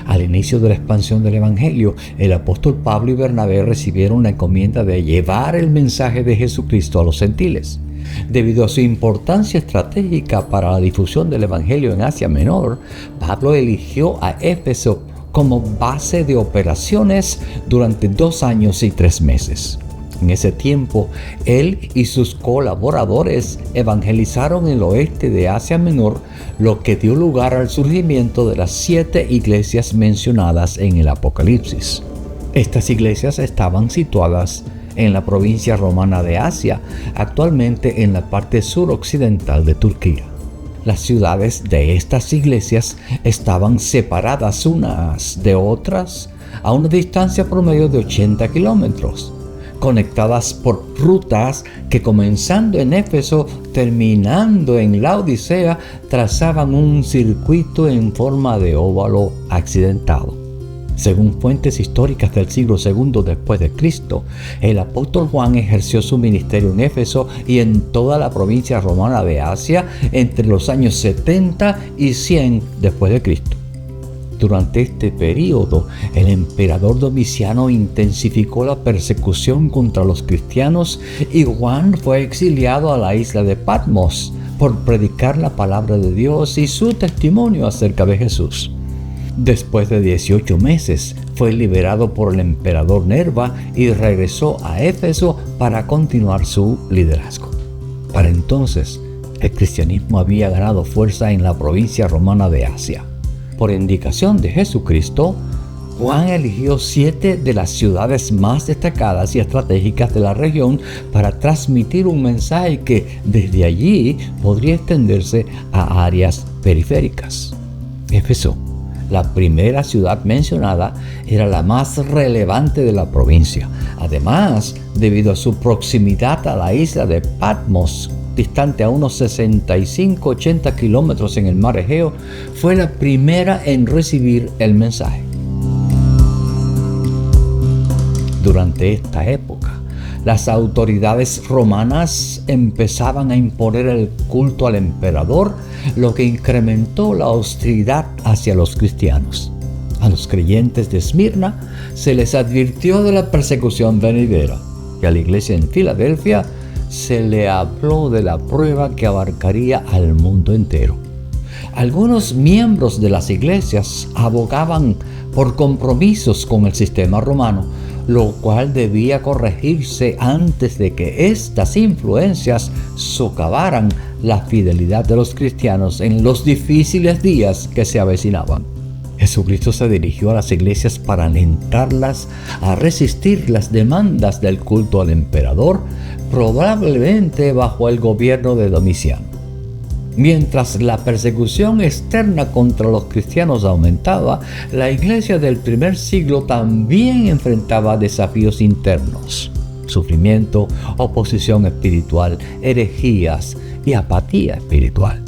Al inicio de la expansión del Evangelio, el apóstol Pablo y Bernabé recibieron la encomienda de llevar el mensaje de Jesucristo a los gentiles. Debido a su importancia estratégica para la difusión del Evangelio en Asia Menor, Pablo eligió a Éfeso como base de operaciones durante 2 años y 3 meses. En ese tiempo, él y sus colaboradores evangelizaron el oeste de Asia Menor, lo que dio lugar al surgimiento de las 7 iglesias mencionadas en el Apocalipsis. Estas iglesias estaban situadas en la provincia romana de Asia, actualmente en la parte suroccidental de Turquía. Las ciudades de estas iglesias estaban separadas unas de otras a una distancia promedio de 80 kilómetros, conectadas por rutas que, comenzando en Éfeso, terminando en la Odisea, trazaban un circuito en forma de óvalo accidentado. Según fuentes históricas del siglo II después de Cristo, el apóstol Juan ejerció su ministerio en Éfeso y en toda la provincia romana de Asia entre los años 70 y 100 después de Cristo. Durante este periodo, el emperador Domiciano intensificó la persecución contra los cristianos y Juan fue exiliado a la isla de Patmos por predicar la palabra de Dios y su testimonio acerca de Jesús. Después de 18 meses, fue liberado por el emperador Nerva y regresó a Éfeso para continuar su liderazgo. Para entonces, el cristianismo había ganado fuerza en la provincia romana de Asia. Por indicación de Jesucristo, Juan eligió 7 de las ciudades más destacadas y estratégicas de la región para transmitir un mensaje que desde allí podría extenderse a áreas periféricas. Éfeso, la primera ciudad mencionada, era la más relevante de la provincia. Además, debido a su proximidad a la isla de Patmos, distante a unos 65-80 kilómetros en el mar Egeo, fue la primera en recibir el mensaje. Durante esta época, las autoridades romanas empezaban a imponer el culto al emperador, lo que incrementó la hostilidad hacia los cristianos. A los creyentes de Esmirna se les advirtió de la persecución venidera, y a la iglesia en Filadelfia se le habló de la prueba que abarcaría al mundo entero. Algunos miembros de las iglesias abogaban por compromisos con el sistema romano, lo cual debía corregirse antes de que estas influencias socavaran la fidelidad de los cristianos en los difíciles días que se avecinaban. Jesucristo se dirigió a las iglesias para alentarlas a resistir las demandas del culto al emperador, probablemente bajo el gobierno de Domiciano. Mientras la persecución externa contra los cristianos aumentaba, la iglesia del primer siglo también enfrentaba desafíos internos: sufrimiento, oposición espiritual, herejías y apatía espiritual.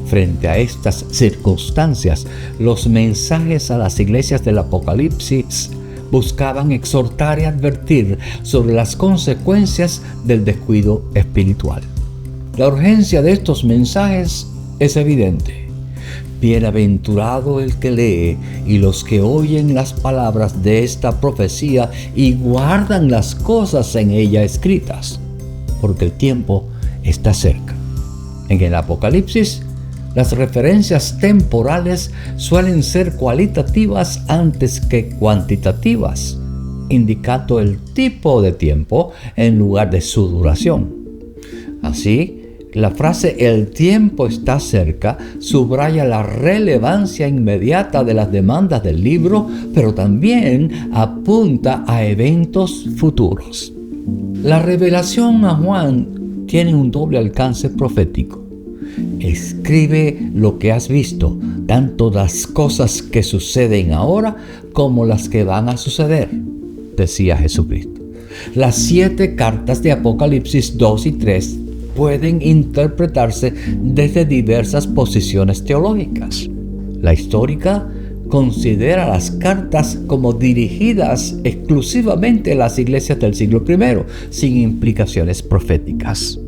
Frente a estas circunstancias, los mensajes a las iglesias del Apocalipsis buscaban exhortar y advertir sobre las consecuencias del descuido espiritual. La urgencia de estos mensajes es evidente. Bienaventurado el que lee y los que oyen las palabras de esta profecía y guardan las cosas en ella escritas, porque el tiempo está cerca. En el Apocalipsis, las referencias temporales suelen ser cualitativas antes que cuantitativas, indicando el tipo de tiempo en lugar de su duración. Así, la frase "el tiempo está cerca" subraya la relevancia inmediata de las demandas del libro, pero también apunta a eventos futuros. La revelación a Juan tiene un doble alcance profético. Escribe lo que has visto, tanto las cosas que suceden ahora como las que van a suceder, decía Jesucristo. Las 7 cartas de Apocalipsis 2 y 3 pueden interpretarse desde diversas posiciones teológicas. La histórica considera las cartas como dirigidas exclusivamente a las iglesias del siglo I, sin implicaciones proféticas.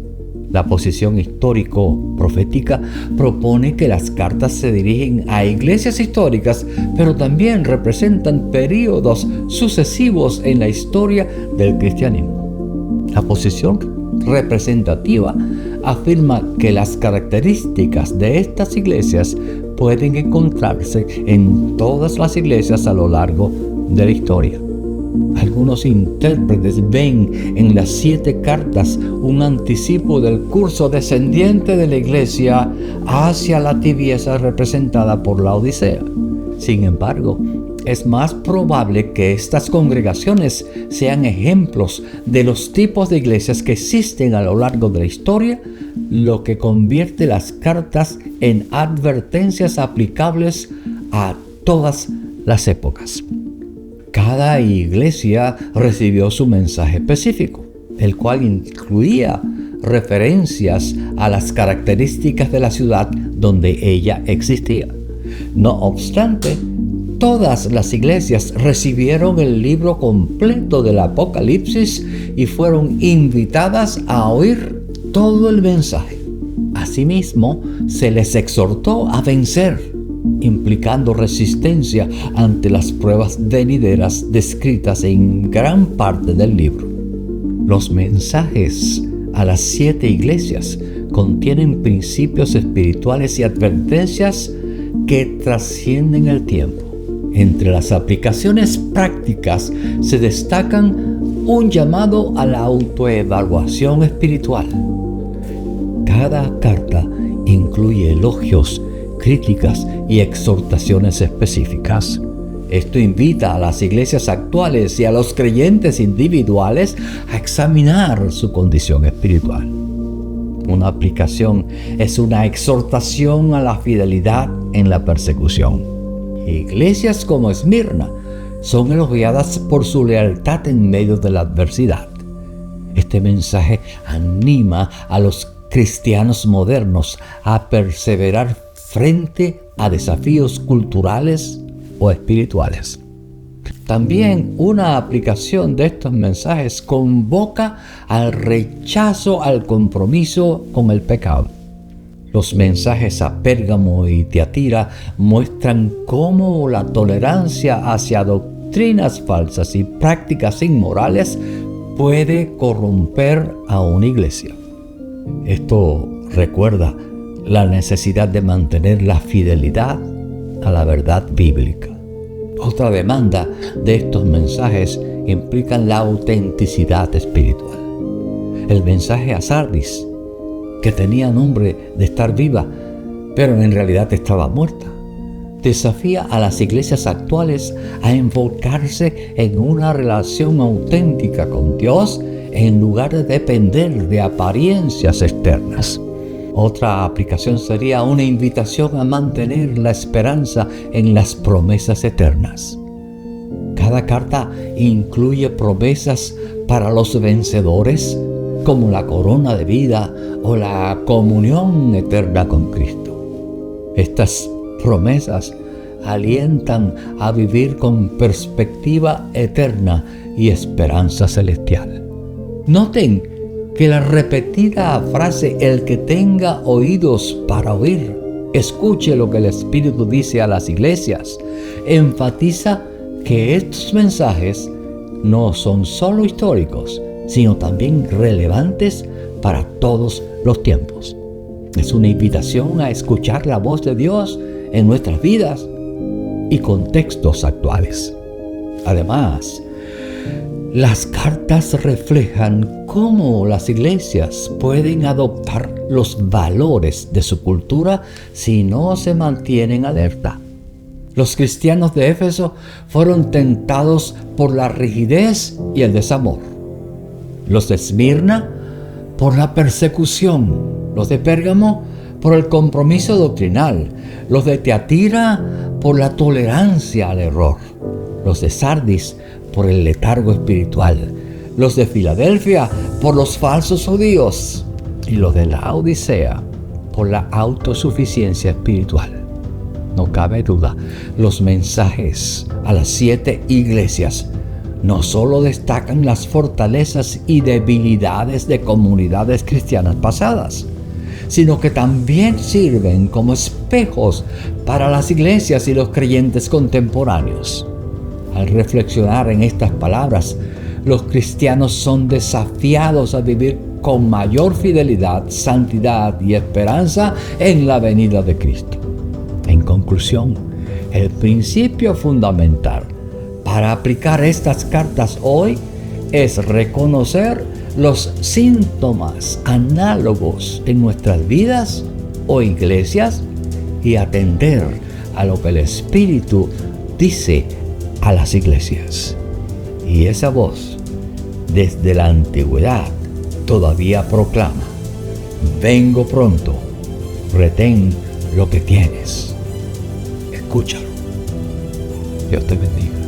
La posición histórico-profética propone que las cartas se dirigen a iglesias históricas, pero también representan períodos sucesivos en la historia del cristianismo. La posición representativa afirma que las características de estas iglesias pueden encontrarse en todas las iglesias a lo largo de la historia. Algunos intérpretes ven en las 7 cartas un anticipo del curso descendiente de la iglesia hacia la tibieza representada por la Odisea. Sin embargo, es más probable que estas congregaciones sean ejemplos de los tipos de iglesias que existen a lo largo de la historia, lo que convierte las cartas en advertencias aplicables a todas las épocas. Cada iglesia recibió su mensaje específico, el cual incluía referencias a las características de la ciudad donde ella existía. No obstante, todas las iglesias recibieron el libro completo del Apocalipsis y fueron invitadas a oír todo el mensaje. Asimismo, se les exhortó a vencer, implicando resistencia ante las pruebas venideras descritas en gran parte del libro. Los mensajes a las 7 iglesias contienen principios espirituales y advertencias que trascienden el tiempo. Entre las aplicaciones prácticas se destacan un llamado a la autoevaluación espiritual. Cada carta incluye elogios, críticas y exhortaciones específicas. Esto invita a las iglesias actuales y a los creyentes individuales a examinar su condición espiritual. Una aplicación es una exhortación a la fidelidad en la persecución. Iglesias como Esmirna son elogiadas por su lealtad en medio de la adversidad. Este mensaje anima a los cristianos modernos a perseverar frente a desafíos culturales o espirituales. También una aplicación de estos mensajes convoca al rechazo al compromiso con el pecado. Los mensajes a Pérgamo y Tiatira muestran cómo la tolerancia hacia doctrinas falsas y prácticas inmorales puede corromper a una iglesia. Esto recuerda la necesidad de mantener la fidelidad a la verdad bíblica. Otra demanda de estos mensajes implica la autenticidad espiritual. El mensaje a Sardis, que tenía nombre de estar viva, pero en realidad estaba muerta, desafía a las iglesias actuales a enfocarse en una relación auténtica con Dios en lugar de depender de apariencias externas. Otra aplicación sería una invitación a mantener la esperanza en las promesas eternas. Cada carta incluye promesas para los vencedores, como la corona de vida o la comunión eterna con Cristo. Estas promesas alientan a vivir con perspectiva eterna y esperanza celestial. Noten que la repetida frase "el que tenga oídos para oír, escuche lo que el Espíritu dice a las iglesias", enfatiza que estos mensajes no son solo históricos, sino también relevantes para todos los tiempos. Es una invitación a escuchar la voz de Dios en nuestras vidas y contextos actuales. Además, las cartas reflejan cómo las iglesias pueden adoptar los valores de su cultura si no se mantienen alerta. Los cristianos de Éfeso fueron tentados por la rigidez y el desamor. Los de Esmirna por la persecución. Los de Pérgamo por el compromiso doctrinal. Los de Tiatira por la tolerancia al error. Los de Sardis por el letargo espiritual. Los de Filadelfia por los falsos judíos. Y los de la Odisea por la autosuficiencia espiritual. No cabe duda, los mensajes a las 7 iglesias no solo destacan las fortalezas y debilidades de comunidades cristianas pasadas, sino que también sirven como espejos para las iglesias y los creyentes contemporáneos. Al reflexionar en estas palabras, los cristianos son desafiados a vivir con mayor fidelidad, santidad y esperanza en la venida de Cristo. En conclusión, el principio fundamental para aplicar estas cartas hoy es reconocer los síntomas análogos en nuestras vidas o iglesias y atender a lo que el Espíritu dice a las iglesias. Y esa voz, desde la antigüedad, todavía proclama: vengo pronto, retén lo que tienes. Escúchalo. Dios te bendiga.